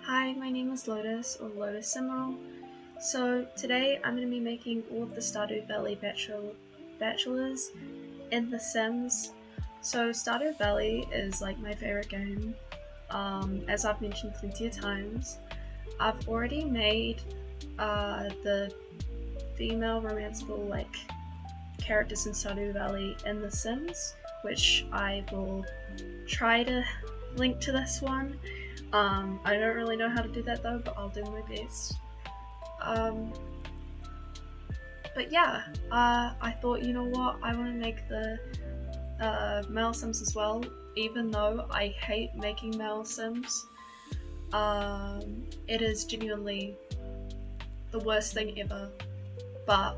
Hi, my name is Lotus, or Lotus Emerald. So today I'm going to be making all of the Stardew Valley Bachelors in The Sims. So Stardew Valley is like my favorite game, as I've mentioned plenty of times. I've already made the female romanceable characters in Stardew Valley in The Sims, which I will try to link to this one. I don't really know how to do that though, but I'll do my best. Um, but yeah, I thought, you know what, I want to make the male sims as well, even though I hate making male sims. It is genuinely the worst thing ever, but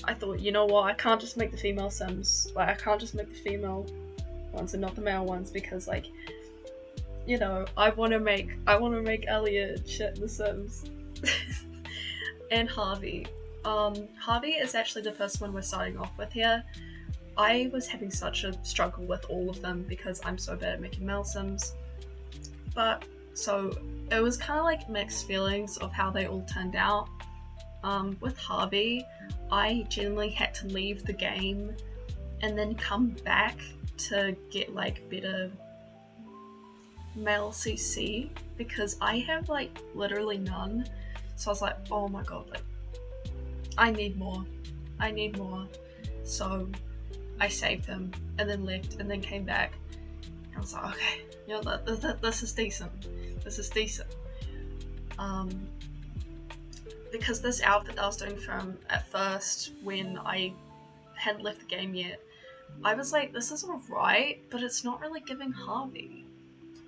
I thought, you know what, I can't just make the female sims, I can't just make the female ones and not the male ones, because I want to make Elliot shit in The Sims. And Harvey. Harvey is actually the first one we're starting off with here. I was having such a struggle with all of them because I'm so bad at making male sims. But so it was kind of like mixed feelings of how they all turned out. With Harvey, I genuinely had to leave the game and then come back to get like better male CC because I have like literally none. So I was like, oh my god, like I need more. So I saved him and then left and then came back. And I was like, okay, this is decent. Because this outfit that I was doing from at first when I hadn't left the game yet, I was like, this is alright, but it's not really giving Harvey.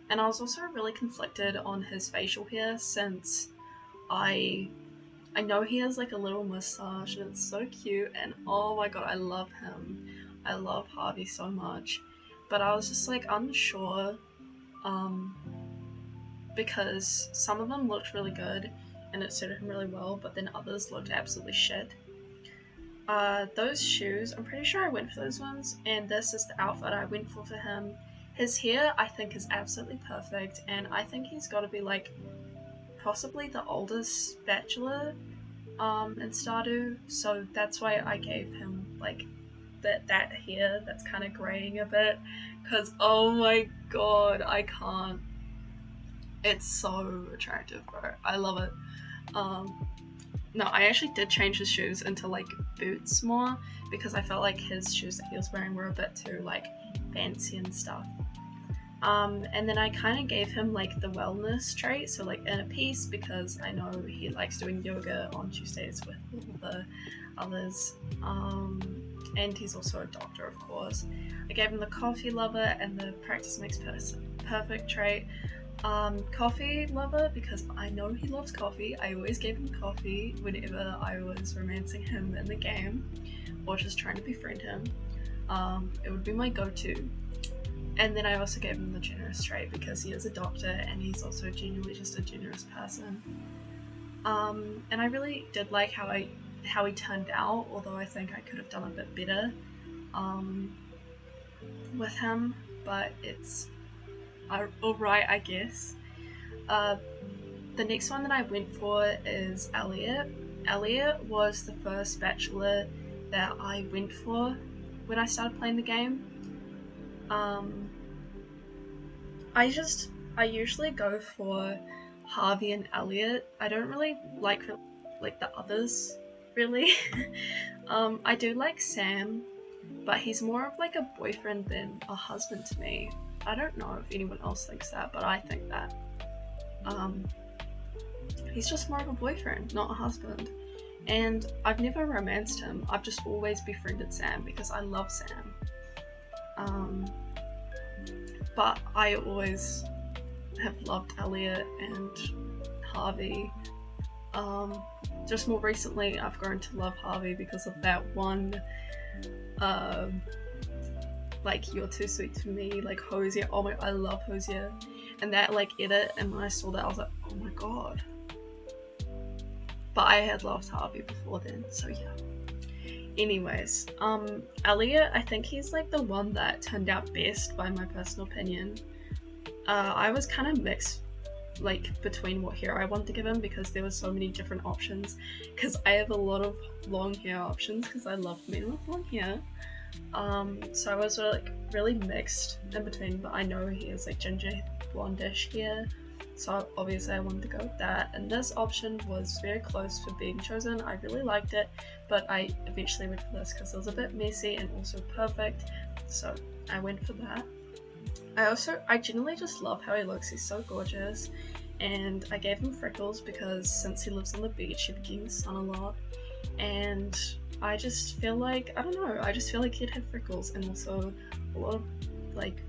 And I was also really conflicted on his facial hair since I know he has like a little mustache and it's so cute, and oh my god, I love him. I love Harvey so much. But I was just like unsure, because some of them looked really good and it suited him really well, but then others looked absolutely shit. Those shoes, I'm pretty sure I went for those ones, and this is the outfit I went for him. His hair, I think, is absolutely perfect, and I think he's got to be like possibly the oldest bachelor in Stardew, so that's why I gave him like that hair that's kind of graying a bit, because oh my god, I can't. It's so attractive, bro. I love it. No, I actually did change his shoes into like boots more because I felt like his shoes that he was wearing were a bit too like fancy and stuff. And then I kind of gave him like the wellness trait, so like inner peace, because I know he likes doing yoga on Tuesdays with all the others. And he's also a doctor, of course. I gave him the coffee lover and the practice makes perfect trait. Coffee lover, because I know he loves coffee. I always gave him coffee whenever I was romancing him in the game or just trying to befriend him. It would be my go-to. And then I also gave him the generous trait because he is a doctor and he's also genuinely just a generous person. And I really did like how he turned out, although I think I could have done a bit better with him, but it's alright, I guess. The next one that I went for is Elliot. Elliot was the first bachelor that I went for when I started playing the game. I usually go for Harvey and Elliot. I don't really like the others, really. I do like Sam, but he's more of like a boyfriend than a husband to me. I don't know if anyone else thinks that, but I think that. He's just more of a boyfriend, not a husband. And I've never romanced him. I've just always befriended Sam because I love Sam. But I always have loved Elliot and Harvey. Just more recently, I've grown to love Harvey because of that one, like, you're too sweet to me, like, Hosier. Oh my, I love Hosier. And that, like, edit, and when I saw that, I was like, oh my god. But I had loved Harvey before then, so yeah. Anyways, Elliot, I think he's like the one that turned out best by my personal opinion. I was kind of mixed like between what hair I wanted to give him, because there were so many different options, because I have a lot of long hair options because I love men with long hair. So I was like really mixed in between, but I know he has like ginger blondish hair, so obviously I wanted to go with that, and this option was very close for being chosen. I really liked it, but I eventually went for this because it was a bit messy and also perfect, so I went for that. I generally just love how he looks. He's so gorgeous, and I gave him freckles because since he lives on the beach, he'd be getting the sun a lot, and I just feel like, I don't know, I just feel like he'd have freckles, and also a lot of like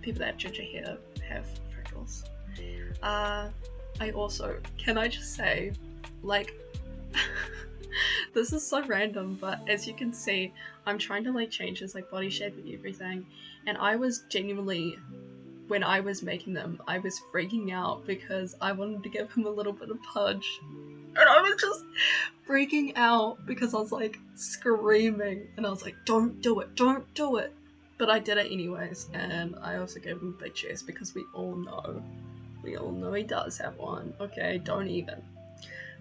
people that have ginger hair have freckles. I also, can I just say, like, this is so random, but as you can see, I'm trying to like change his like body shape and everything, and I was genuinely, when I was making them, I was freaking out because I wanted to give him a little bit of pudge, and I was just freaking out because I was like screaming, and I was like, don't do it, don't do it, but I did it anyways. And I also gave him a big chest because we all know he does have one. Okay, don't even.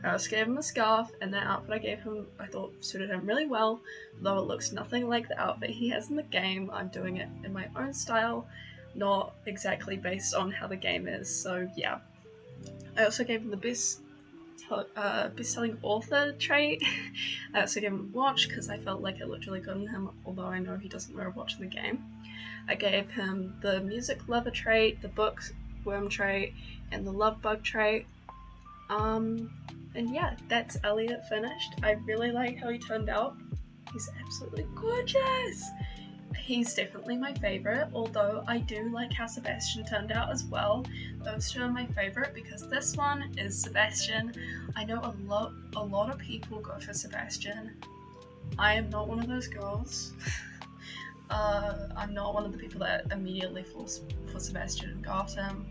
I also gave him a scarf, and that outfit I gave him I thought suited him really well, though it looks nothing like the outfit he has in the game. I'm doing it in my own style, not exactly based on how the game is, so yeah. I also gave him the best-selling author trait. I also gave him a watch because I felt like it looked really good on him, although I know he doesn't wear a watch in the game. I gave him the music lover trait, the bookworm trait, and the love bug trait. And yeah, that's Elliot finished. I really like how he turned out. He's absolutely gorgeous! He's definitely my favourite, although I do like how Sebastian turned out as well. Those two are my favourite because this one is Sebastian. I know a lot of people go for Sebastian. I am not one of those girls. I'm not one of the people that immediately falls for Sebastian and go after him.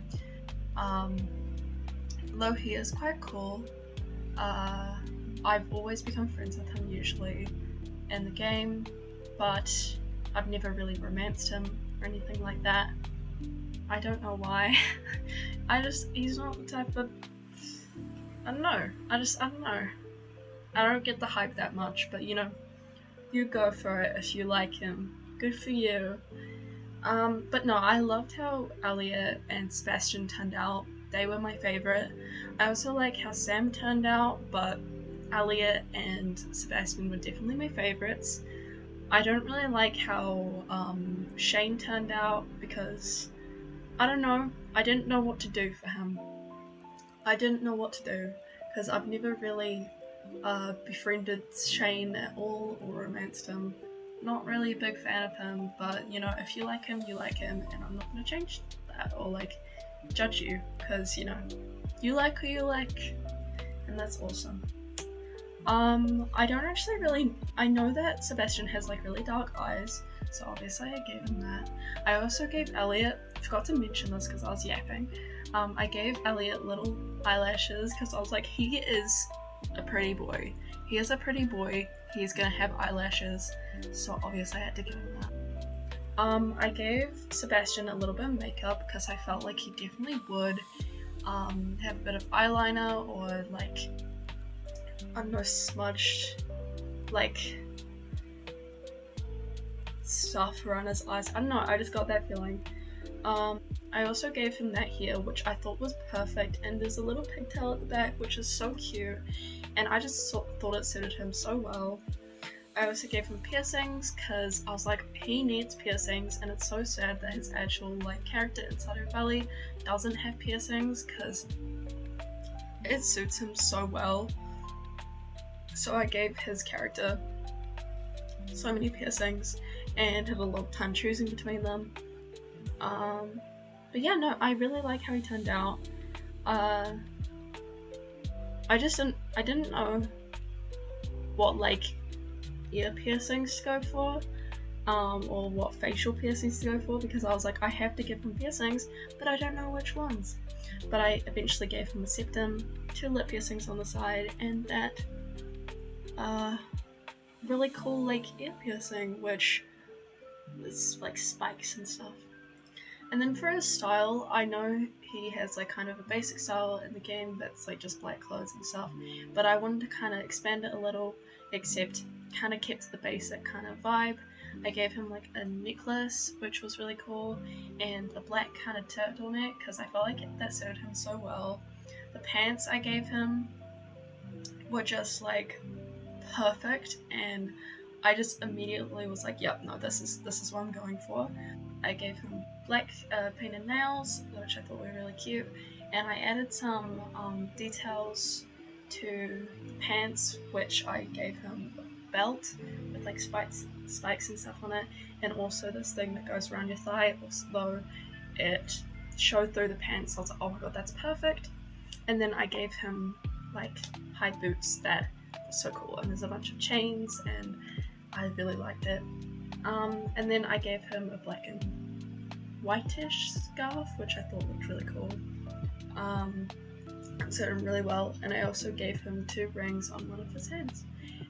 Though he is quite cool, I've always become friends with him usually in the game, but I've never really romanced him or anything like that. I don't know why. He's not the type of, I don't know. I don't know. I don't get the hype that much, but you know, you go for it if you like him. Good for you. But no, I loved how Elliot and Sebastian turned out. They were my favorite. I also like how Sam turned out, but Elliot and Sebastian were definitely my favorites. I don't really like how Shane turned out because, I don't know, I didn't know what to do for him. I didn't know what to do because I've never really befriended Shane at all or romanced him. Not really a big fan of him, but you know, if you like him, you like him, and I'm not going to change that or like judge you because you know, you like who you like, and that's awesome. I don't actually really, I know that Sebastian has like really dark eyes, so obviously I gave him that. I also gave Elliot, I forgot to mention this because I was yapping, I gave Elliot little eyelashes because I was like, he is a pretty boy. He is a pretty boy, he's gonna have eyelashes, so obviously I had to give him that. I gave Sebastian a little bit of makeup because I felt like he definitely would have a bit of eyeliner or like, I don't know, smudged like stuff around his eyes. I don't know, I just got that feeling. I also gave him that here, which I thought was perfect, and there's a little pigtail at the back which is so cute, and I just thought it suited him so well. I also gave him piercings because I was like, he needs piercings, and it's so sad that his actual like character inside her belly doesn't have piercings because it suits him so well. So I gave his character so many piercings and had a lot of time choosing between them. But yeah, no, I really like how he turned out. I didn't know what like ear piercings to go for, or what facial piercings to go for, because I was like, I have to give him piercings, but I don't know which ones. But I eventually gave him a septum, 2 lip piercings on the side, and that really cool like ear piercing, which is like spikes and stuff. And then for his style, I know he has like kind of a basic style in the game that's like just black clothes and stuff, but I wanted to kind of expand it a little, except kind of kept the basic kind of vibe. I gave him like a necklace, which was really cool, and a black kind of turtleneck because I felt like that suited him so well. The pants I gave him were just like perfect, and I just immediately was like, yep, no, this is what I'm going for. I gave him black painted nails, which I thought were really cute, and I added some details to the pants, which I gave him a belt with like spikes and stuff on it, and also this thing that goes around your thigh, although it showed through the pants. So I was like, oh my god, that's perfect. And then I gave him like high boots that were so cool, and there's a bunch of chains, and I really liked it. And then I gave him a black and whitish scarf, which I thought looked really cool. It suited him really well, and I also gave him 2 rings on one of his hands.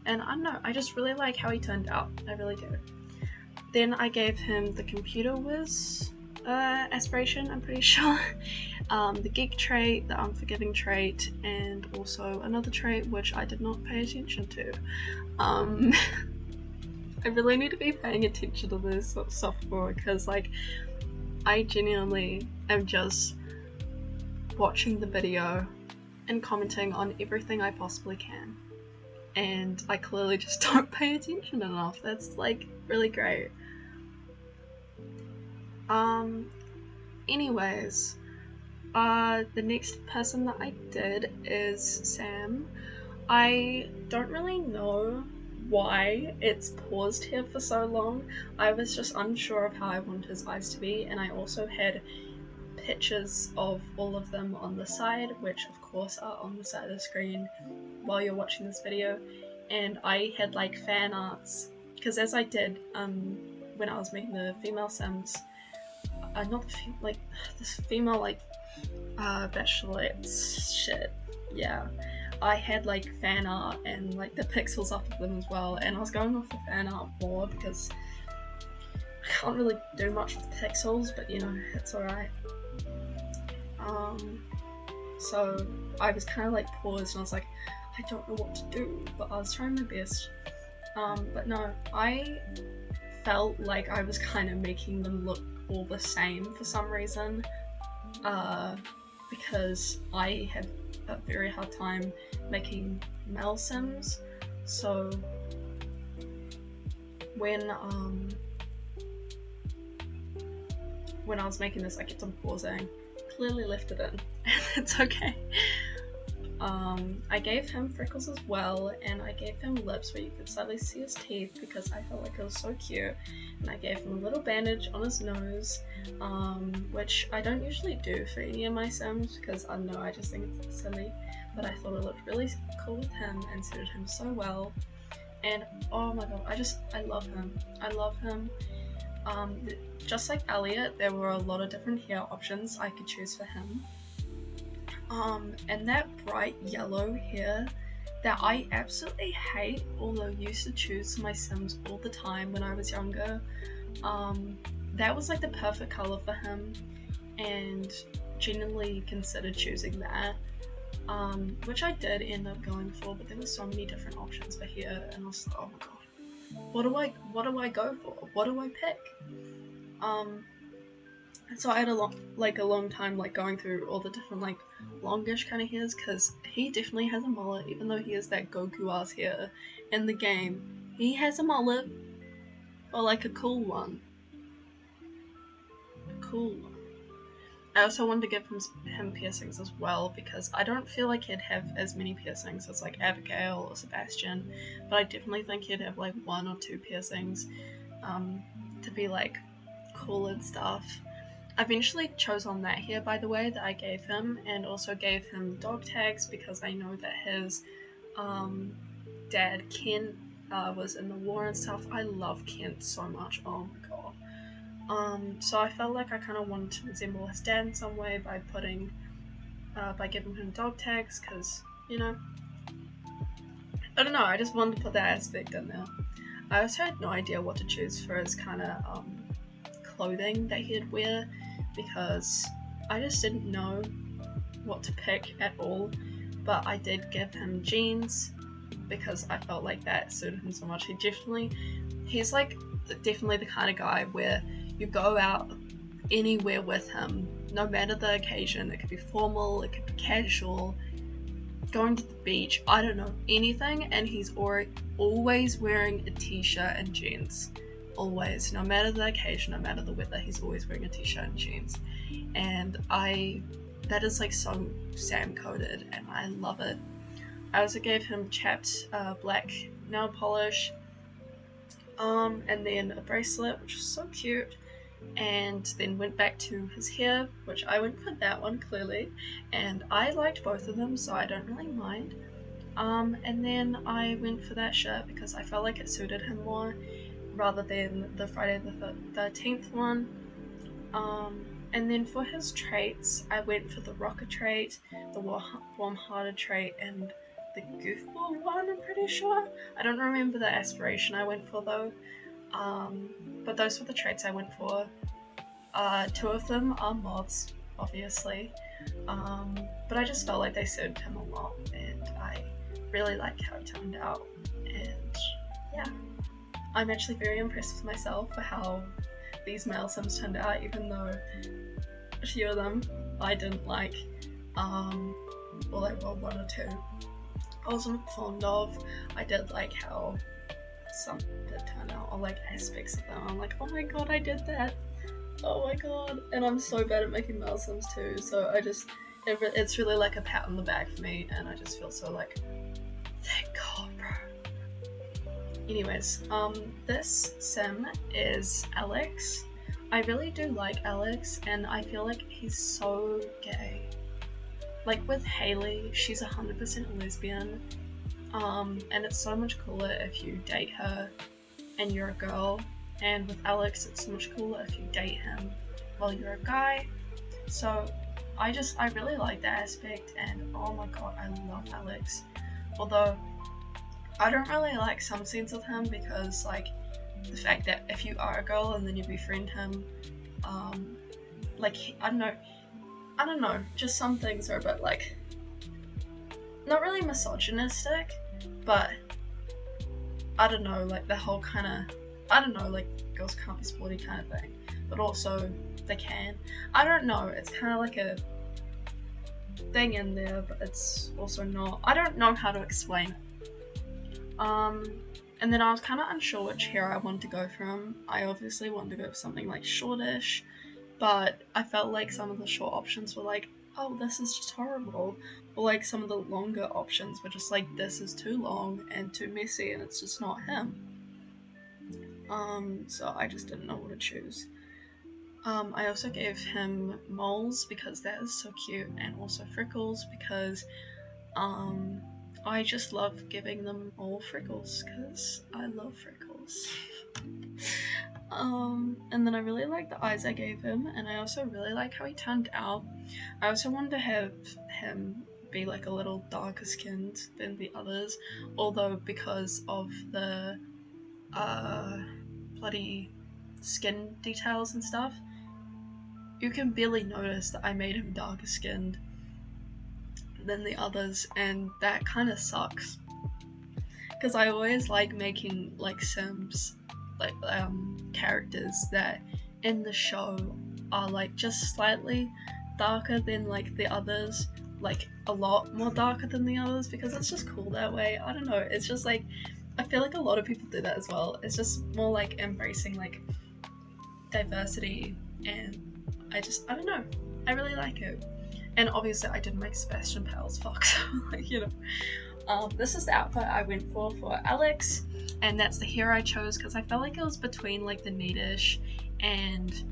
And I don't know, I just really like how he turned out. I really do. Then I gave him the computer whiz aspiration, I'm pretty sure. The geek trait, the unforgiving trait, and also another trait which I did not pay attention to. I really need to be paying attention to this software because like I genuinely am just watching the video and commenting on everything I possibly can, and I clearly just don't pay attention enough. That's like really great. Anyways, the next person that I did is Sam. I don't really know why it's paused here for so long. I was just unsure of how I wanted his eyes to be, and I also had pictures of all of them on the side, which of course are on the side of the screen while you're watching this video, and I had like fan arts, because as I did when I was making the female Sims, not the like this female like bachelorettes shit, yeah, I had like fan art and like the pixels up of them as well, and I was going off the fan art more because I can't really do much with pixels, but you know, it's alright. So I was kind of like paused and I was like, I don't know what to do, but I was trying my best. But no, I felt like I was kind of making them look all the same for some reason, because I have a very hard time making male Sims. So when I was making this, I kept on pausing. Clearly left it in, and it's okay. I gave him freckles as well, and I gave him lips where you could slightly see his teeth because I felt like it was so cute. And I gave him a little bandage on his nose, which I don't usually do for any of my Sims because I don't know, I just think it's silly. But I thought it looked really cool with him and suited him so well. And oh my god, I love him. I love him. Just like Elliot, there were a lot of different hair options I could choose for him. And that bright yellow hair that I absolutely hate, although used to choose my Sims all the time when I was younger, that was like the perfect colour for him, and genuinely considered choosing that, which I did end up going for, but there were so many different options for hair, and I was like, oh my god, what do I go for? What do I pick? So I had a long time like going through all the different like longish kind of hairs, because he definitely has a mullet, even though he has that Goku ass hair in the game. He has a mullet, but like a cool one. I also wanted to give him piercings as well, because I don't feel like he'd have as many piercings as like Abigail or Sebastian, but I definitely think he'd have like 1 or 2 piercings to be like cool and stuff. I eventually chose on that hair, by the way, that I gave him, and also gave him dog tags because I know that his dad Kent was in the war and stuff. I love Kent so much, oh my god. So I felt like I kind of wanted to resemble his dad in some way by giving him dog tags, because, you know, I don't know, I just wanted to put that aspect in there. I also had no idea what to choose for his kind of clothing that he'd wear, because I just didn't know what to pick at all. But I did give him jeans because I felt like that suited him so much. He's like definitely the kind of guy where you go out anywhere with him, no matter the occasion. It could be formal, it could be casual, going to the beach, I don't know, anything, and he's always wearing a t-shirt and jeans. Always, no matter the occasion, no matter the weather, he's always wearing a t-shirt and jeans. And that is like so Sam coded, and I love it. I also gave him chapped black nail polish, and then a bracelet, which is so cute, and then went back to his hair, which I went for that one clearly, and I liked both of them, so I don't really mind. And then I went for that shirt because I felt like it suited him more rather than the Friday the 13th one. And then for his traits, I went for the rocker trait, the warm-hearted trait, and the goofball one, I'm pretty sure. I don't remember the aspiration I went for though. But those were the traits I went for. 2 of them are mods, obviously. But I just felt like they suited him a lot, and I really liked how he turned out. And yeah, I'm actually very impressed with myself for how these male sims turned out, even though a few of them I didn't like, or like well, 1 or 2 I wasn't fond of. I did like how some did turn out, or like aspects of them. I'm like, oh my god, I did that. Oh my god. And I'm so bad at making male sims too, so it's really like a pat on the back for me, and I just feel so like, thank god, bro. Anyways, this sim is Alex. I really do like Alex, and I feel like he's so gay. Like with Haley, she's 100% a lesbian, and it's so much cooler if you date her and you're a girl, and with Alex it's so much cooler if you date him while you're a guy. So I really like that aspect, and oh my god, I love Alex. Although I don't really like some scenes with him, because like the fact that if you are a girl and then you befriend him, like I don't know, just some things are a bit like, not really misogynistic, but I don't know, like the whole kind of, I don't know, like girls can't be sporty kind of thing, but also they can. I don't know, it's kind of like a thing in there, but it's also not. I don't know how to explain it. And then I was kind of unsure which hair I wanted to go from. I obviously wanted to go for something like shortish, but I felt like some of the short options were like, oh, this is just horrible. Or like some of the longer options were just like, this is too long and too messy and it's just not him. So I just didn't know what to choose. I also gave him moles because that is so cute, and also freckles because I just love giving them all freckles because I love freckles. And then I really like the eyes I gave him, and I also really like how he turned out. I also wanted to have him be like a little darker skinned than the others, although because of the bloody skin details and stuff, you can barely notice that I made him darker skinned than the others, and that kind of sucks. Because I always like making like sims, like characters that in the show are like just slightly darker than like the others, like a lot more darker than the others, because it's just cool that way. I don't know, it's just like, I feel like a lot of people do that as well. It's just more like embracing like diversity, and I don't know, I really like it. And obviously I did make Sebastian pale as fuck, so like, you know. This is the outfit I went for Alex, and that's the hair I chose because I felt like it was between like the neatish and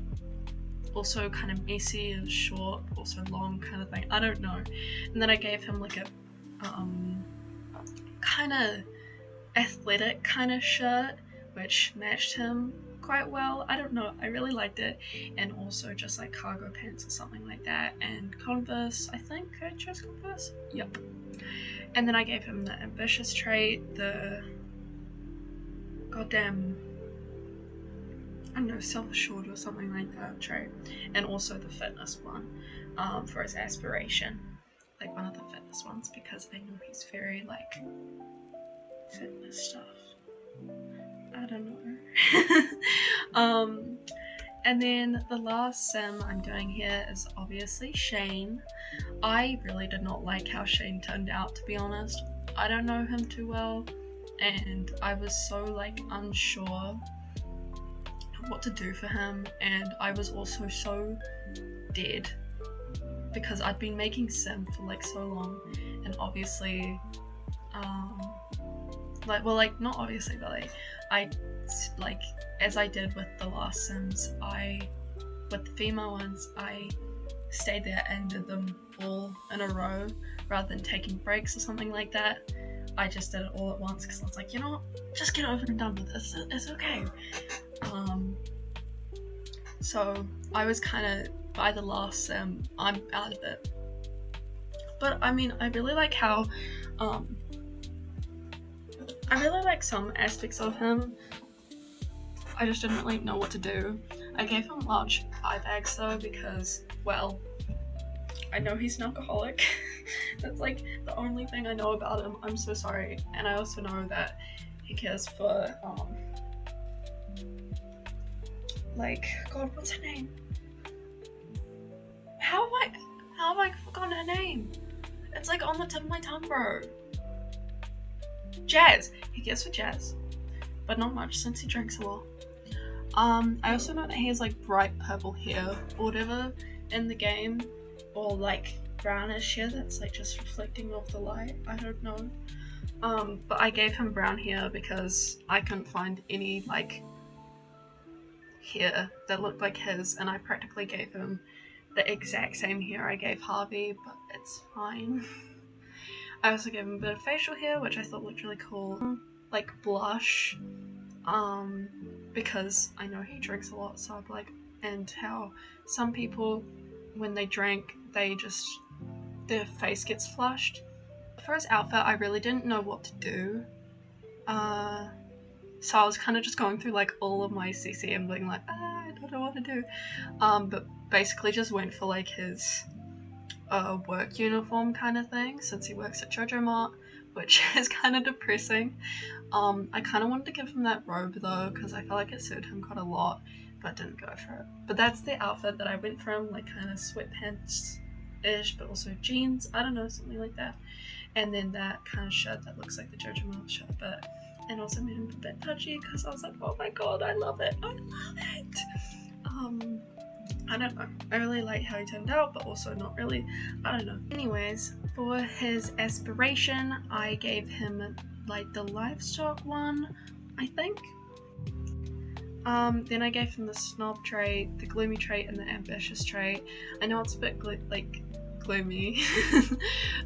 also kind of messy and short, also long kind of thing. I don't know. And then I gave him like a kind of athletic kind of shirt, which matched him quite well. I don't know, I really liked it. And also just like cargo pants or something like that, and Converse. I think I chose Converse. Yep. And then I gave him the ambitious trait, the goddamn I don't know, self-assured or something like that trait, and also the fitness one for his aspiration, like one of the fitness ones, because I know he's very like fitness stuff. I don't know. And then the last sim I'm doing here is obviously Shane. I really did not like how Shane turned out, to be honest. I don't know him too well, and I was so like unsure what to do for him, and I was also so dead because I'd been making sim for like so long, and obviously not obviously, but like I like, as I did with the last sims, with the female ones, I stayed there and did them all in a row rather than taking breaks or something like that. I just did it all at once because I was like, you know what, just get over and done with this, it's okay. So I was kind of, by the last sim, I'm out of it. But I mean, I really like how, I really like some aspects of him. I just didn't really know what to do. I gave him large eye bags though because, well, I know he's an alcoholic. That's like the only thing I know about him. I'm so sorry. And I also know that he cares for, like, God, what's her name? How have I forgotten her name? It's like on the tip of my tongue, bro. Jazz. He cares for Jazz, but not much since he drinks a lot. I also know that he has like bright purple hair or whatever in the game, or like brownish hair that's like just reflecting off the light. I don't know. But I gave him brown hair because I couldn't find any like hair that looked like his, and I practically gave him the exact same hair I gave Harvey, but it's fine. I also gave him a bit of facial hair, which I thought looked really cool, like blush, because I know he drinks a lot, so I'd like, and how some people, when they drink, their face gets flushed. For his outfit, I really didn't know what to do, so I was kind of just going through like all of my CC and being like, I don't know what to do, but basically just went for like his work uniform kind of thing, since he works at Jojo Mart, which is kind of depressing. I kind of wanted to give him that robe though, because I felt like it suited him quite a lot, but didn't go for it. But that's the outfit that I went from, like kind of sweatpants-ish, but also jeans, I don't know, something like that. And then that kind of shirt that looks like the Jojo Mart shirt, and also made him a bit touchy, because I was like, oh my god, I love it, I love it! I don't know, I really like how he turned out, but also not really, I don't know. Anyways, for his aspiration, I gave him like the livestock one, I think. Then I gave him the snob trait, the gloomy trait, and the ambitious trait. I know it's a bit gloomy,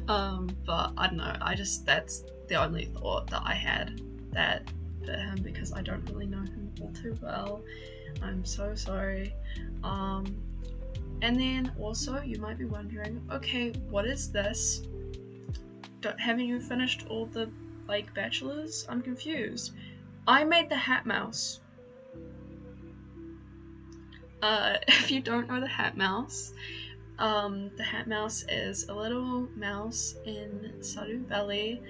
but I don't know, that's the only thought that I had that fit him, because I don't really know him all too well. I'm so sorry. And then also you might be wondering, okay, what is this? Haven't you finished all the like bachelors? I'm confused. I made the Hat Mouse. If you don't know the Hat Mouse is a little mouse in Stardew Valley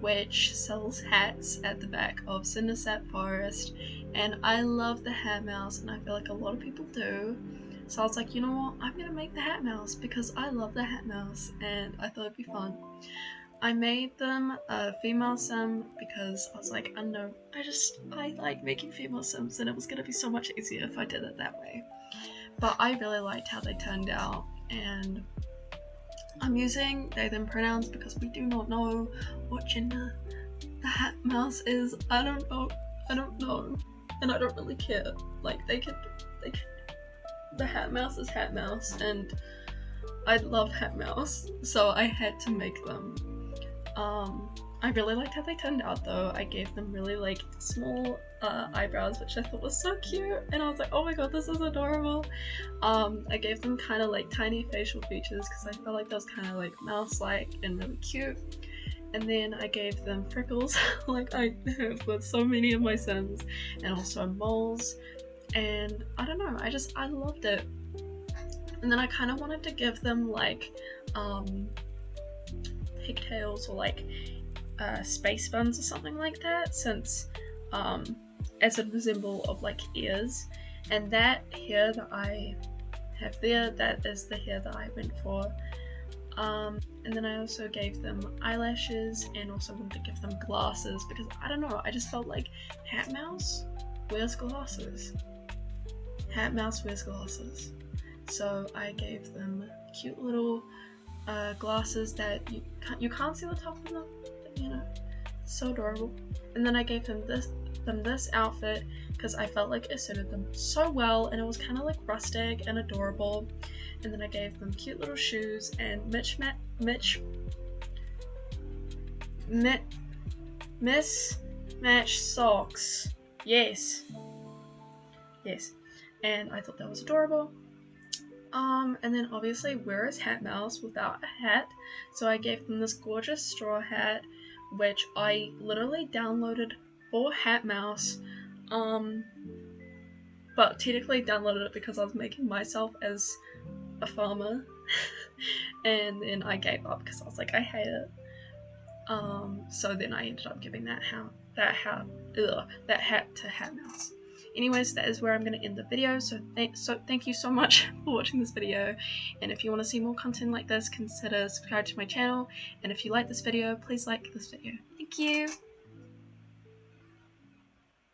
which sells hats at the back of Cindersap Forest, and I love the Hat Mouse, and I feel like a lot of people do. So I was like, you know what, I'm gonna make the Hat Mouse because I love the Hat Mouse and I thought it'd be fun. I made them a female sim because I was like, I don't know, I like making female sims, and it was gonna be so much easier if I did it that way. But I really liked how they turned out, and I'm using they them pronouns because we do not know what gender the Hat Mouse is. I don't know, and I don't really care. Like they could the Hat Mouse is Hat Mouse, and I love Hat Mouse, so I had to make them. I really liked how they turned out though. I gave them really like small eyebrows, which I thought was so cute, and I was like, oh my god, this is adorable. I gave them kind of like tiny facial features because I felt like that was kind of like mouse-like and really cute. And then I gave them freckles like I have with so many of my sims, and also moles. and I don't know, I loved it. And then I kind of wanted to give them like pigtails or like space buns or something like that, since as a resemble of like ears. And that hair that I have there, that is the hair that I went for. And then I also gave them eyelashes and also wanted to give them glasses because I don't know, I just felt like Hat Mouse wears glasses. Hat Mouse wears glasses. So I gave them cute little glasses that you can't see the top of them, you know, so adorable. And then I gave them this outfit because I felt like it suited them so well, and it was kind of like rustic and adorable. And then I gave them cute little shoes and mismatched socks. Yes. And I thought that was adorable. And then obviously, where is Hat Mouse without a hat? So I gave them this gorgeous straw hat, which I literally downloaded for Hat Mouse, but technically downloaded it because I was making myself as a farmer, and then I gave up because I was like, I hate it. So then I ended up giving that hat to Hat Mouse. Anyways, that is where I'm going to end the video, so thank you so much for watching this video, and if you want to see more content like this, consider subscribing to my channel, and if you like this video, please like this video. Thank you!